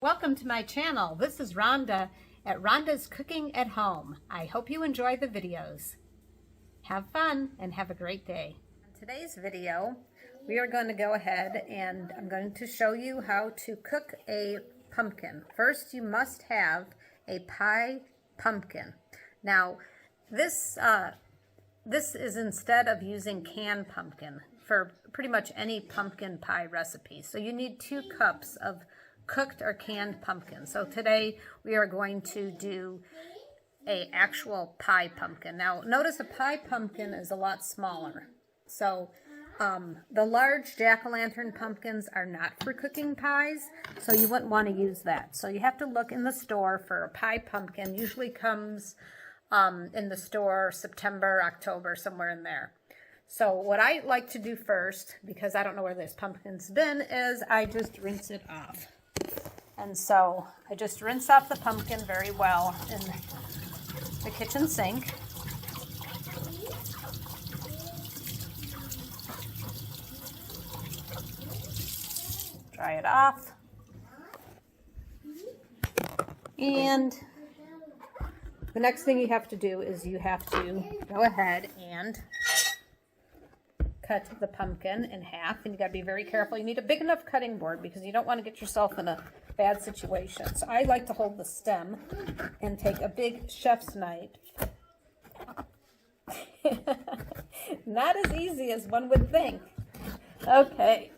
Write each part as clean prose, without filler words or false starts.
welcome to my channel. This is Rhonda at Rhonda's Cooking at Home. I hope you enjoy the videos. Have fun and have a great day. In today's video, we are going to go ahead and I'm going to show you how to cook a pumpkin. First, you must have a pie pumpkin. Now, this is instead of using canned pumpkin for pretty much any pumpkin pie recipe. So you need 2 cups of cooked or canned pumpkin. So today we are going to do a actual pie pumpkin. Now notice a pie pumpkin is a lot smaller. So the large jack-o'-lantern pumpkins are not for cooking pies, so you wouldn't want to use that. So you have to look in the store for a pie pumpkin. Usually comes in the store September, October, somewhere in there. So what I like to do first, because I don't know where this pumpkin's been, is I just rinse it off. And so I just rinse off the pumpkin very well in the kitchen sink. Dry it off. And the next thing you have to do is you have to go ahead and cut the pumpkin in half, and you got to be very careful. You need a big enough cutting board because you don't want to get yourself in a bad situation. So I like to hold the stem and take a big chef's knife. Not as easy as one would think. Okay.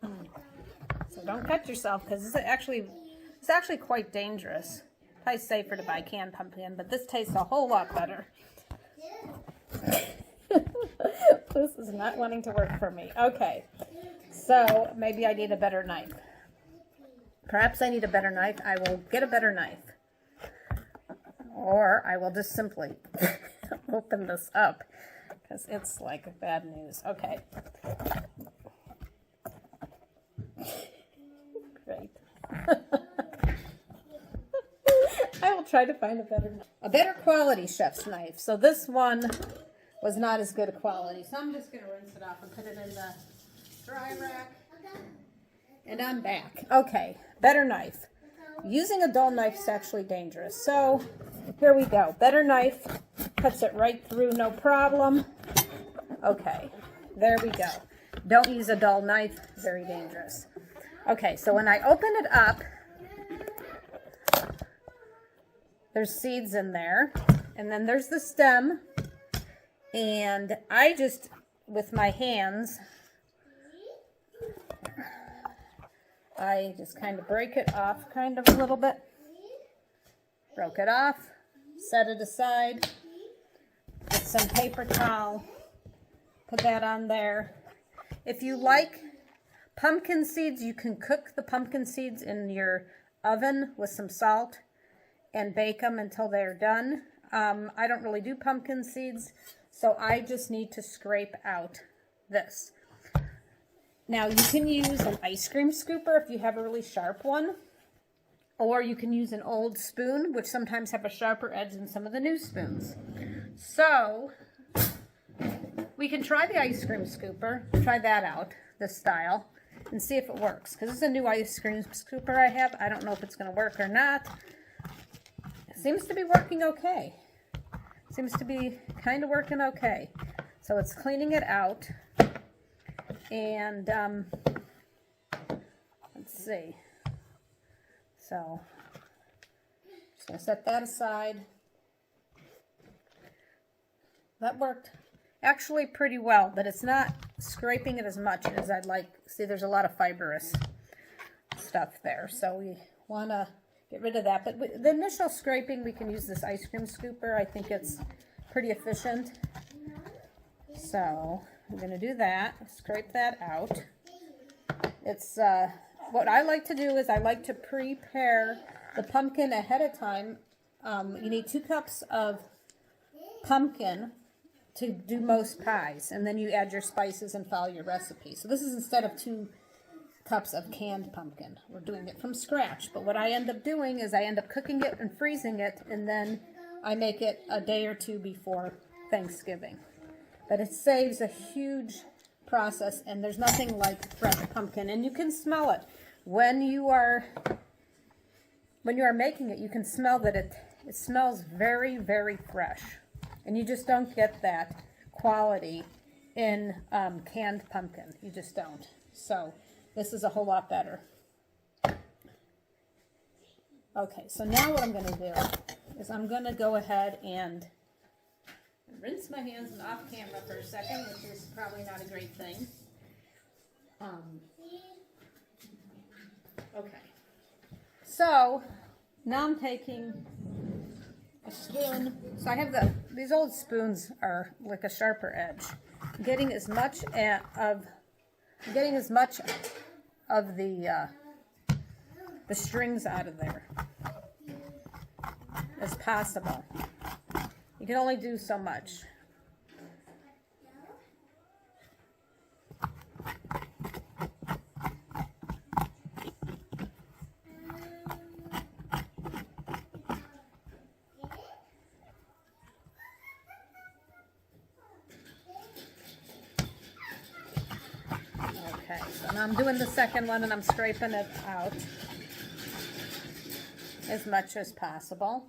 So don't cut yourself because it's actually quite dangerous. Probably safer to buy canned pumpkin, but this tastes a whole lot better. This is not wanting to work for me. Okay, so maybe I need a better knife. Perhaps I need a better knife. I will get a better knife. Or I will just simply open this up because it's like bad news. Okay. Great. I will try to find a better quality chef's knife. So this one was not as good a quality. So I'm just going to rinse it off and put it in the dry rack. And I'm back. Okay, better knife. Using a dull knife is actually dangerous. So here we go. Better knife cuts it right through, no problem. Okay, there we go. Don't use a dull knife, very dangerous. Okay, so when I open it up, there's seeds in there, and then there's the stem, and I just, with my hands, I just kind of break it off kind of a little bit. Broke it off, set it aside, get some paper towel, put that on there. If you like pumpkin seeds, you can cook the pumpkin seeds in your oven with some salt and bake them until they're done. I don't really do pumpkin seeds, so I just need to scrape out this. Now you can use an ice cream scooper if you have a really sharp one, or you can use an old spoon, which sometimes have a sharper edge than some of the new spoons. So we can try the ice cream scooper, try that out, this style, and see if it works. Because this is a new ice cream scooper I have. I don't know if it's going to work or not. It seems to be working okay. Seems to be kind of working okay. So it's cleaning it out. And let's see. So just going to set that aside. That worked actually pretty well, but it's not scraping it as much as I'd like. See, there's a lot of fibrous stuff there, so we want to get rid of that. But the initial scraping, we can use this ice cream scooper. I think it's pretty efficient. So I'm going to do that, scrape that out. It's what I like to do is I like to prepare the pumpkin ahead of time. You need 2 cups of pumpkin to do most pies, and then you add your spices and follow your recipe. So this is instead of 2 cups of canned pumpkin. We're doing it from scratch, but what I end up doing is I end up cooking it and freezing it, and then I make it a day or 2 before Thanksgiving. But it saves a huge process, and there's nothing like fresh pumpkin, and you can smell it. when you are making it, you can smell that it smells very, very fresh. And you just don't get that quality in canned pumpkin. You just don't. So this is a whole lot better. Okay, so now what I'm going to do is I'm going to go ahead and rinse my hands off camera for a second, which is probably not a great thing. Okay, so now I'm taking a spoon. So I have these old spoons are like a sharper edge. I'm getting as much of the strings out of there as possible. You can only do so much. Okay, so now I'm doing the second one and I'm scraping it out as much as possible.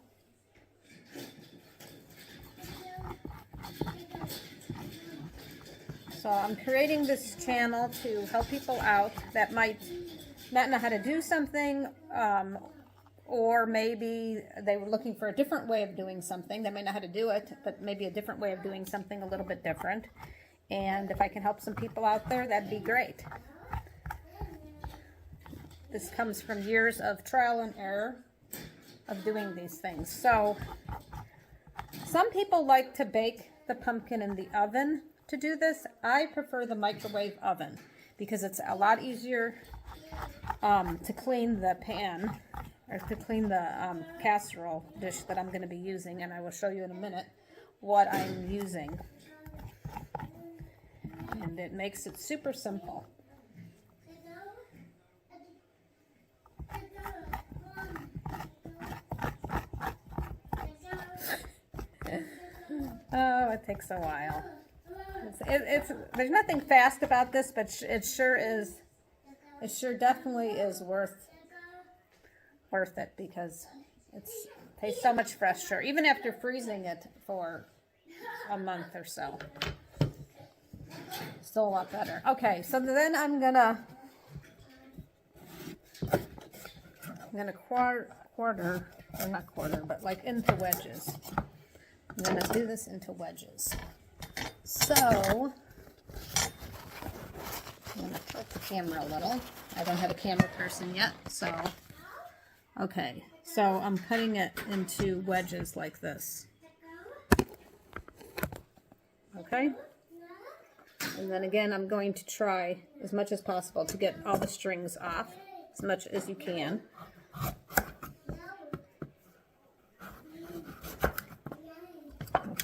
So I'm creating this channel to help people out that might not know how to do something, or maybe they were looking for a different way of doing something. They may know how to do it, but maybe a different way of doing something a little bit different. And if I can help some people out there, that'd be great. This comes from years of trial and error of doing these things. So some people like to bake the pumpkin in the oven to do this. I prefer the microwave oven because it's a lot easier to clean the pan, or to clean the casserole dish that I'm going to be using, and I will show you in a minute what I'm using. And it makes it super simple. Oh, it takes a while. There's nothing fast about this, but it sure definitely is worth it, because it tastes so much fresher, even after freezing it for a month or so. Still a lot better. Okay, so then I'm gonna quarter, or not quarter, but like into wedges. I'm gonna do this into wedges. So I'm gonna tilt the camera a little. I don't have a camera person yet, so okay. So I'm cutting it into wedges like this. Okay. And then again, I'm going to try as much as possible to get all the strings off, as much as you can.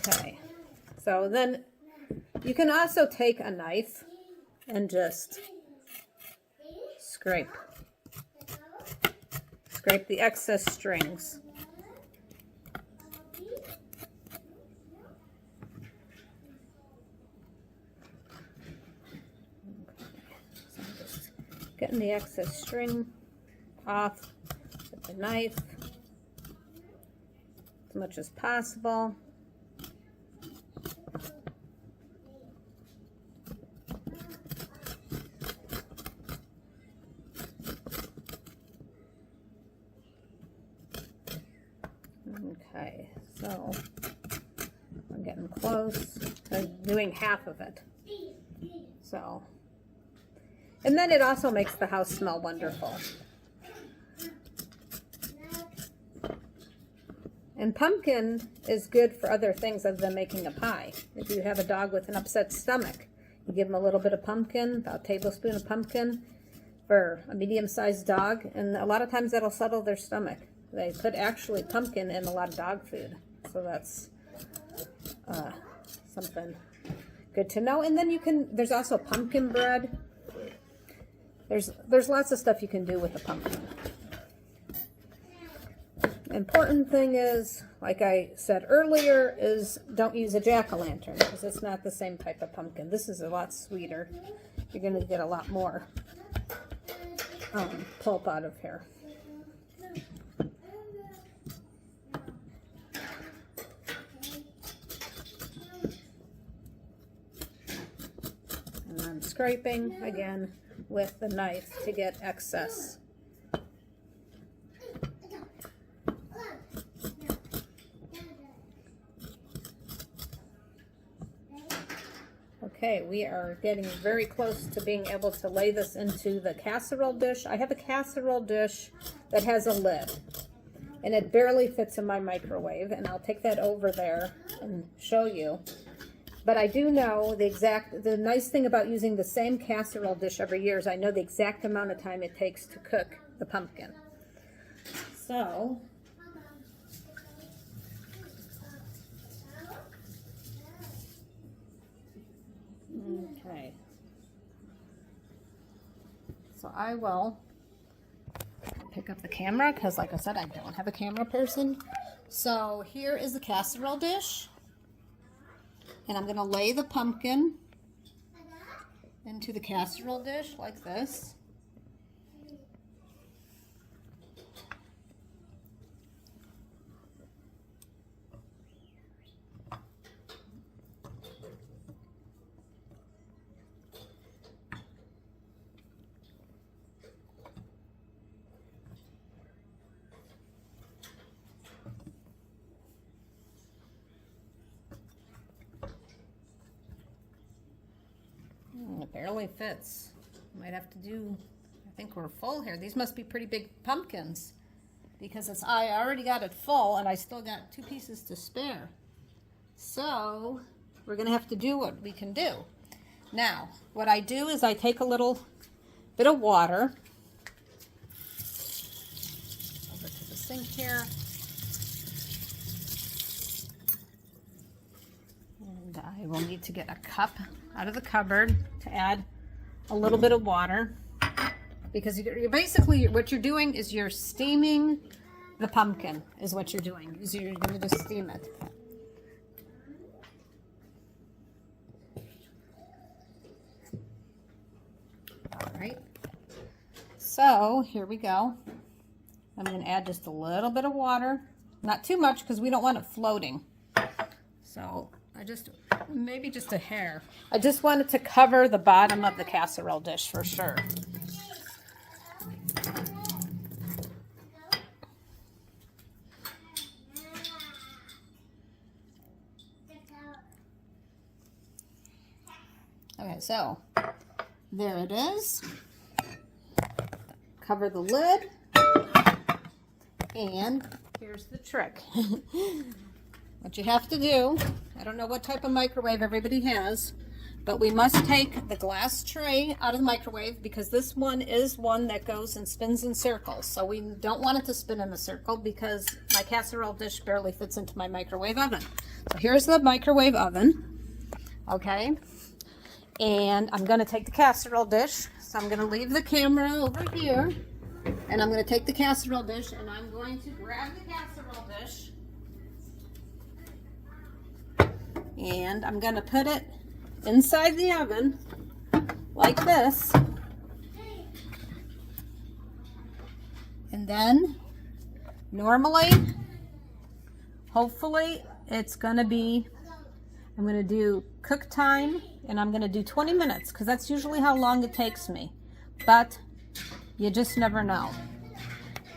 Okay, so then you can also take a knife and just scrape the excess strings. Getting the excess string off with the knife as much as possible. Okay, so I'm getting close to doing half of it. So. And then it also makes the house smell wonderful. And pumpkin is good for other things other than making a pie. If you have a dog with an upset stomach, you give them a little bit of pumpkin, about a tablespoon of pumpkin for a medium-sized dog, and a lot of times that'll settle their stomach. They put actually pumpkin in a lot of dog food, so that's something good to know. And then there's also pumpkin bread. There's lots of stuff you can do with a pumpkin. Important thing is, like I said earlier, is don't use a jack-o'-lantern, because it's not the same type of pumpkin. This is a lot sweeter. You're going to get a lot more pulp out of here. And I'm scraping again with the knife to get excess. Okay, we are getting very close to being able to lay this into the casserole dish. I have a casserole dish that has a lid, and it barely fits in my microwave, and I'll take that over there and show you. But I do know the nice thing about using the same casserole dish every year is I know the exact amount of time it takes to cook the pumpkin. So, okay. So I will pick up the camera because, like I said, I don't have a camera person. So here is the casserole dish. And I'm going to lay the pumpkin into the casserole dish like this. It barely fits. Might have to do, I think we're full here. These must be pretty big pumpkins because I already got it full and I still got 2 pieces to spare. So we're gonna have to do what we can do. Now, what I do is I take a little bit of water over to the sink here. And I will need to get a cup out of the cupboard to add a little bit of water, because you're basically, what you're doing is you're steaming the pumpkin is what you're doing. Is you're going to just steam it. All right. So here we go. I'm going to add just a little bit of water, not too much because we don't want it floating. So maybe just a hair. I just wanted to cover the bottom of the casserole dish for sure. Okay, so there it is. Cover the lid. And here's the trick. What you have to do, I don't know what type of microwave everybody has, but we must take the glass tray out of the microwave because this one is one that goes and spins in circles. So we don't want it to spin in a circle because my casserole dish barely fits into my microwave oven. So here's the microwave oven, okay? And I'm gonna take the casserole dish. So I'm gonna leave the camera over here and I'm gonna take the casserole dish and I'm going to grab the casserole dish and I'm going to put it inside the oven like this, and then normally, hopefully it's going to be, I'm going to do cook time and I'm going to do 20 minutes because that's usually how long it takes me, but you just never know.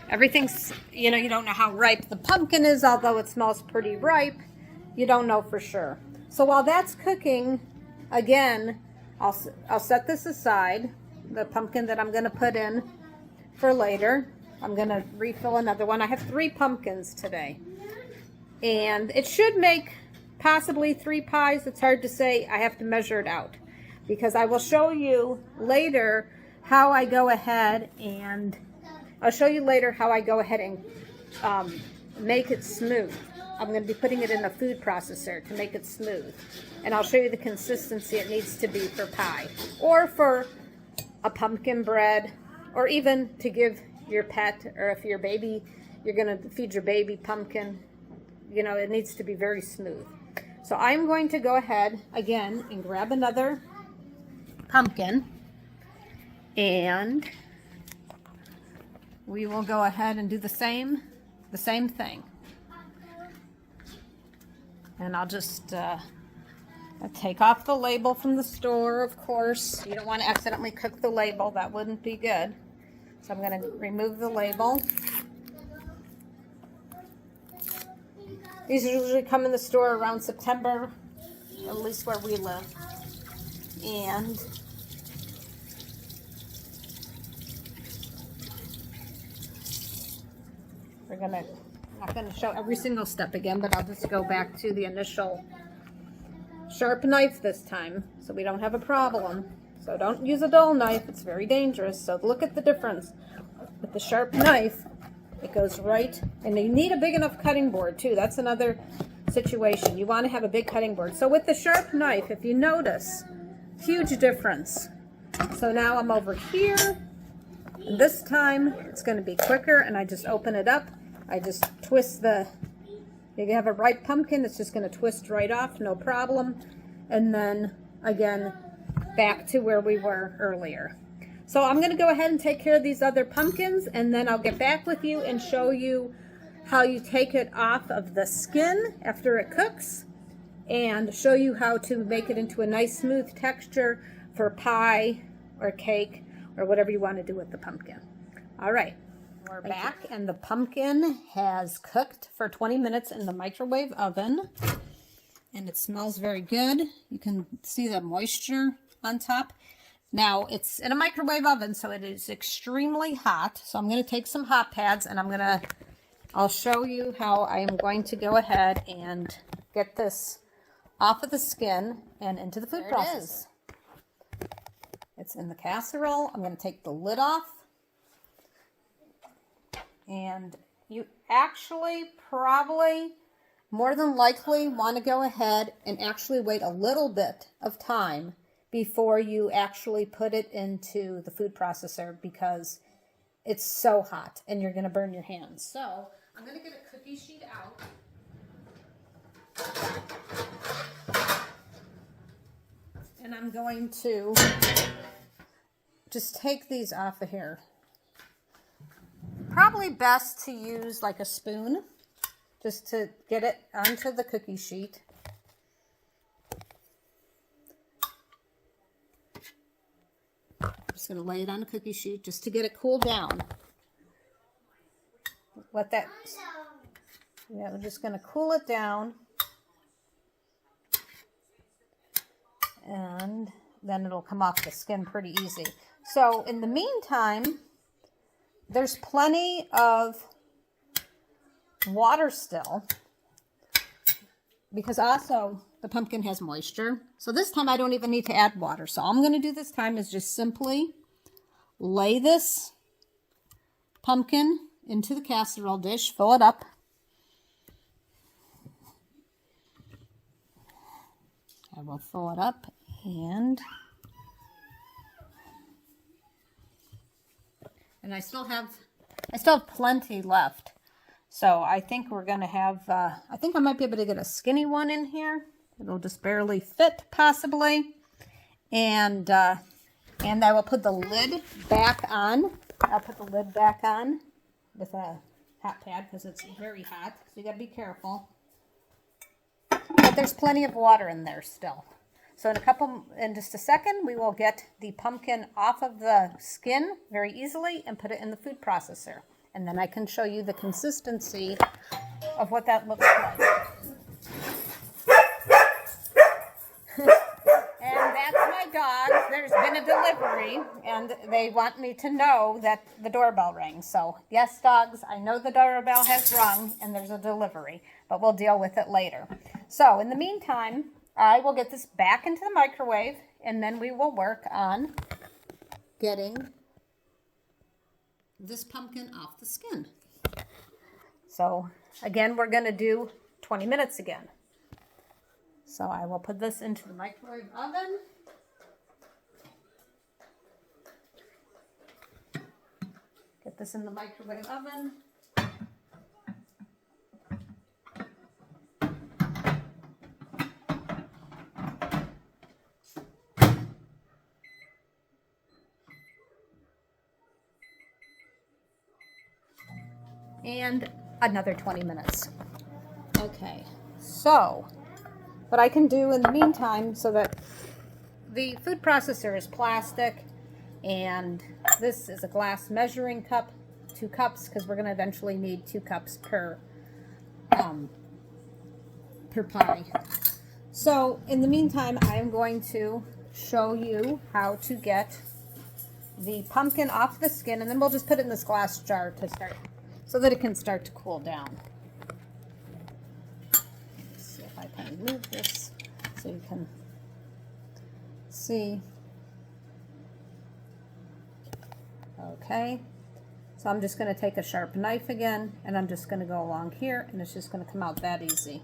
Everything's, you don't know how ripe the pumpkin is, although it smells pretty ripe. You don't know for sure. So while that's cooking, again, I'll set this aside, the pumpkin that I'm going to put in for later. I'm going to refill another one. I have 3 pumpkins today. And it should make possibly 3 pies. It's hard to say. I have to measure it out. Because I will show you later how I go ahead and make it smooth. I'm going to be putting it in a food processor to make it smooth. And I'll show you the consistency it needs to be for pie. Or for a pumpkin bread. Or even to give your pet, or if your baby, you're going to feed your baby pumpkin. It needs to be very smooth. So I'm going to go ahead, again, and grab another pumpkin. And we will go ahead and do the same thing. And I'll just take off the label from the store, of course. You don't want to accidentally cook the label. That wouldn't be good. So I'm going to remove the label. These usually come in the store around September, at least where we live. And I'm not going to show every single step again, but I'll just go back to the initial sharp knife this time so we don't have a problem. So don't use a dull knife, it's very dangerous. So look at the difference. With the sharp knife, it goes right, and you need a big enough cutting board too. That's another situation. You want to have a big cutting board. So with the sharp knife, if you notice, huge difference. So now I'm over here, and this time it's going to be quicker, and I just open it up. I just twist if you have a ripe pumpkin, it's just going to twist right off, no problem. And then again, back to where we were earlier. So I'm going to go ahead and take care of these other pumpkins, and then I'll get back with you and show you how you take it off of the skin after it cooks, and show you how to make it into a nice smooth texture for pie or cake or whatever you want to do with the pumpkin. All right, we're back, and the pumpkin has cooked for 20 minutes in the microwave oven, and it smells very good. You can see the moisture on top. Now, it's in a microwave oven, so it is extremely hot. So I'm going to take some hot pads, and I'll show you how I am going to go ahead and get this off of the skin and into the food processor. It's in the casserole. I'm going to take the lid off. And you actually probably, more than likely, want to go ahead and actually wait a little bit of time before you actually put it into the food processor, because it's so hot and you're going to burn your hands. So I'm going to get a cookie sheet out. And I'm going to just take these off of here. Probably best to use like a spoon just to get it onto the cookie sheet. Just going to lay it on a cookie sheet just to get it cooled down. We're just going to cool it down, and then it'll come off the skin pretty easy. So in the meantime, there's plenty of water still, because also the pumpkin has moisture. So this time I don't even need to add water. So all I'm going to do this time is just simply lay this pumpkin into the casserole dish, fill it up. I will fill it up, and I still have plenty left. So I think we're going to have, I think I might be able to get a skinny one in here. It'll just barely fit, possibly. And I will put the lid back on. I'll put the lid back on with a hot pad because it's very hot. So you got to be careful. But there's plenty of water in there still. So in just a second, we will get the pumpkin off of the skin very easily and put it in the food processor. And then I can show you the consistency of what that looks like. And that's my dogs. There's been a delivery, and they want me to know that the doorbell rang. So, yes, dogs, I know the doorbell has rung, and there's a delivery, but we'll deal with it later. So, in the meantime, I will get this back into the microwave, and then we will work on getting this pumpkin off the skin. So again, we're going to do 20 minutes again. So I will put this into the microwave oven. Get this in the microwave oven. and another 20 minutes. Okay, so what I can do in the meantime, so that the food processor is plastic and this is a glass measuring cup, 2 cups, because we're going to eventually need 2 cups per pie. So in the meantime, I am going to show you how to get the pumpkin off the skin, and then we'll just put it in this glass jar to start, so that it can start to cool down. Let's see if I can move this so you can see. Okay, so I'm just going to take a sharp knife again, and I'm just going to go along here, and it's just going to come out that easy.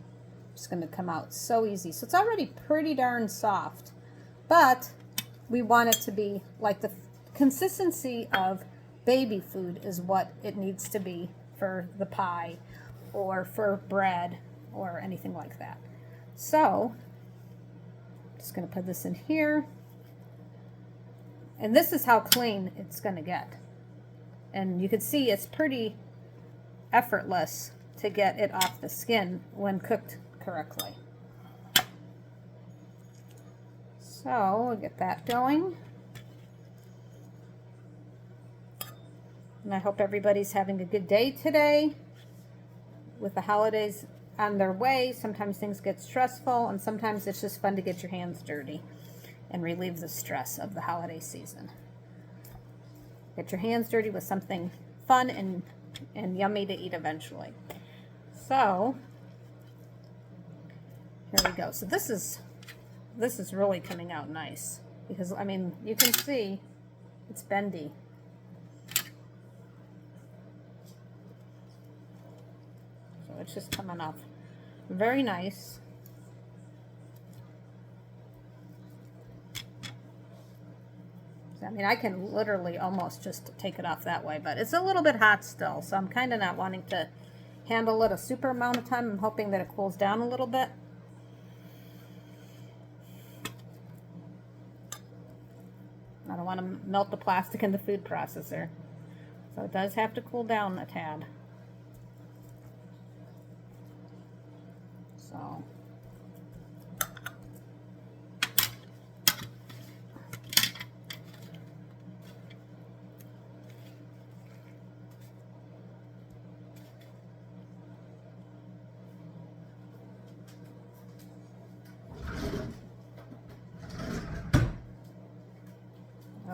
It's going to come out so easy. So it's already pretty darn soft, but we want it to be like the consistency of baby food is what it needs to be for the pie or for bread or anything like that. So I'm just going to put this in here. And this is how clean it's going to get. And you can see it's pretty effortless to get it off the skin when cooked correctly. So we'll get that going. And I hope everybody's having a good day today. With the holidays on their way, sometimes things get stressful, and sometimes it's just fun to get your hands dirty and relieve the stress of the holiday season. Get your hands dirty with something fun and yummy to eat eventually. So here we go. So this is really coming out nice, because I mean, you can see it's bendy. So it's just coming off very nice. I mean, I can literally almost just take it off that way, but it's a little bit hot still, so I'm kind of not wanting to handle it a super amount of time. I'm hoping that it cools down a little bit. I don't want to melt the plastic in the food processor, so it does have to cool down a tad. So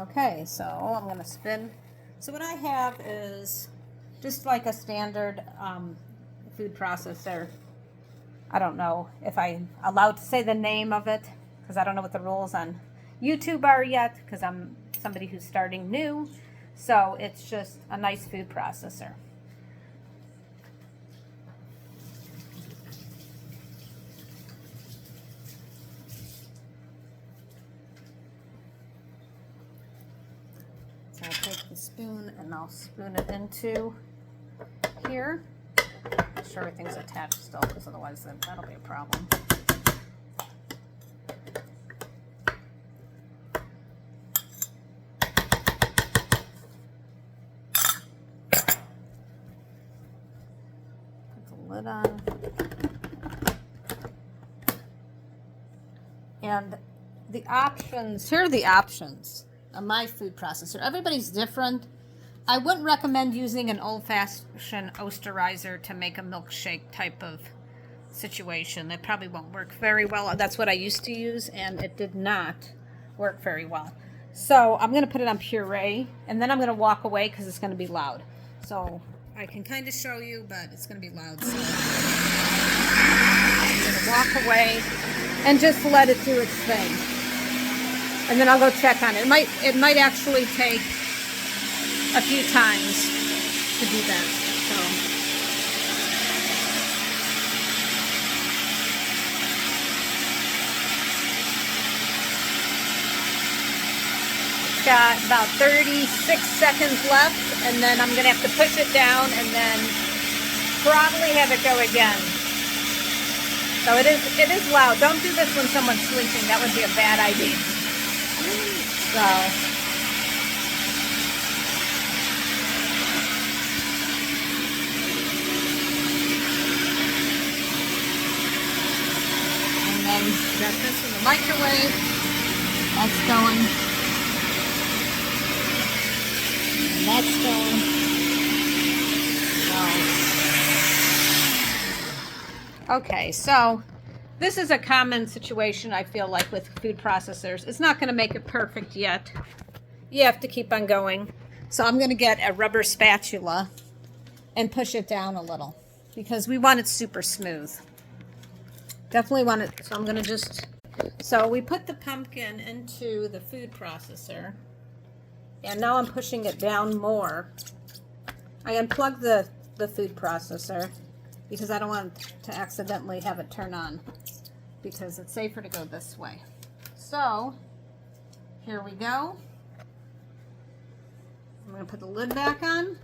okay, so I'm going to spin. So what I have is just like a standard food processor. I don't know if I'm allowed to say the name of it, because I don't know what the rules on YouTube are yet, because I'm somebody who's starting new. So it's just a nice food processor. So I'll take the spoon and I'll spoon it into here. Make sure everything's attached still, because otherwise that'll be a problem. Put the lid on. And the options, here are the options on my food processor. Everybody's different. I wouldn't recommend using an old-fashioned oasterizer to make a milkshake type of situation. It probably won't work very well. That's what I used to use, and it did not work very well. So I'm going to put it on Puree, and then I'm going to walk away because it's going to be loud. So I can kind of show you, but it's going to be loud. So I'm going to walk away and just let it do its thing. And then I'll go check on it. It might actually take a few times to do that. So it's got about 36 seconds left, and then I'm gonna have to push it down and then probably have it go again. So it is loud. Don't do this when someone's sleeping. That would be a bad idea. So then we got this in the microwave. That's going. And that's going. Okay, so this is a common situation, I feel like, with food processors. It's not going to make it perfect yet. You have to keep on going. So I'm going to get a rubber spatula and push it down a little because we want it super smooth. Definitely want it. So I'm going to just... So we put the pumpkin into the food processor. And now I'm pushing it down more. I unplugged the food processor because I don't want to accidentally have it turn on, because it's safer to go this way. So here we go. I'm going to put the lid back on,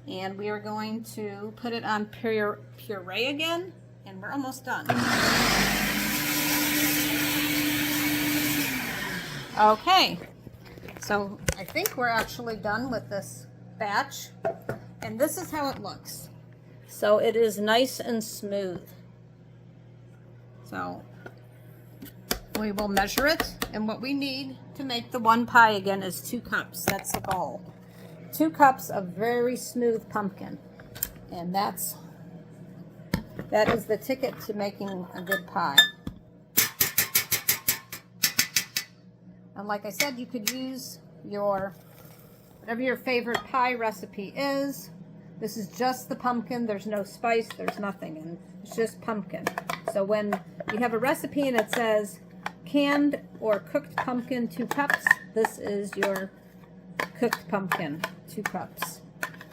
and we are going to put it on puree again, and we're almost done. Okay, so I think we're actually done with this batch, and this is how it looks. So it is nice and smooth. So we will measure it, and what we need to make the one pie again is 2 cups. That's the goal. 2 cups of very smooth pumpkin, and that is the ticket to making a good pie. And like I said, you could use whatever your favorite pie recipe is. This is just the pumpkin. There's no spice. There's nothing. And it's just pumpkin. So when you have a recipe and it says canned or cooked pumpkin 2 cups, this is your cooked pumpkin 2 cups.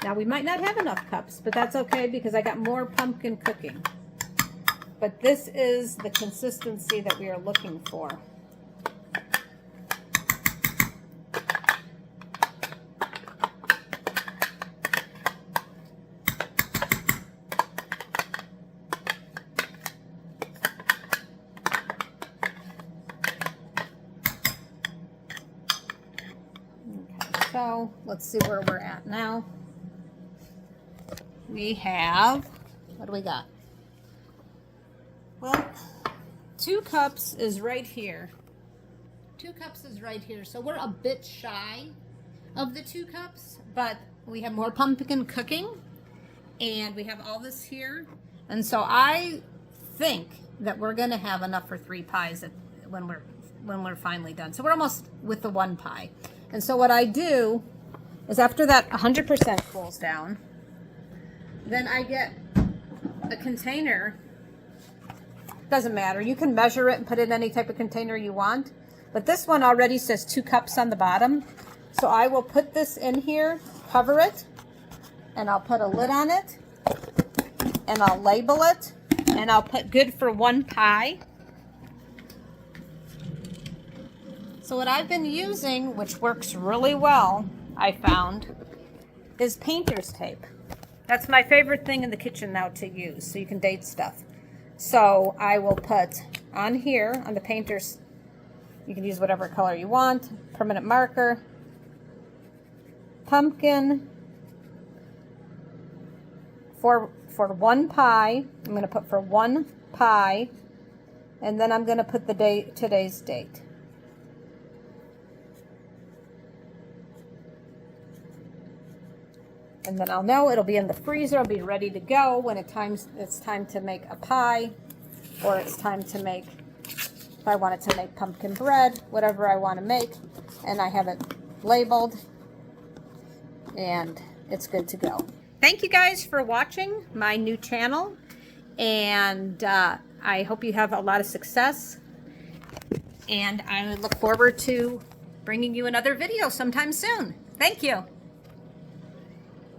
Now we might not have enough cups, but that's okay because I got more pumpkin cooking. But this is the consistency that we are looking for. So let's see where we're at now. We have, what do we got? Well, 2 cups is right here. 2 cups is right here. So we're a bit shy of the 2 cups, but we have more pumpkin cooking and we have all this here. And so I think that we're going to have enough for 3 pies when we're finally done. So we're almost with the 1 pie. And so what I do is after that 100% cools down, then I get a container. Doesn't matter. You can measure it and put it in any type of container you want. But this one already says 2 cups on the bottom. So I will put this in here, cover it, and I'll put a lid on it, and I'll label it, and I'll put good for 1 pie. So what I've been using, which works really well, I found, is painter's tape. That's my favorite thing in the kitchen now to use, so you can date stuff. So I will put on here, on the painter's, you can use whatever color you want, permanent marker, pumpkin, for 1 pie, I'm going to put for 1 pie, and then I'm going to put the date, today's date. And then I'll know it'll be in the freezer. I'll be ready to go when it's time to make a pie, or it's time to make, if I wanted to make pumpkin bread, whatever I want to make, and I have it labeled, and it's good to go. Thank you guys for watching my new channel, and I hope you have a lot of success, and I look forward to bringing you another video sometime soon. Thank you.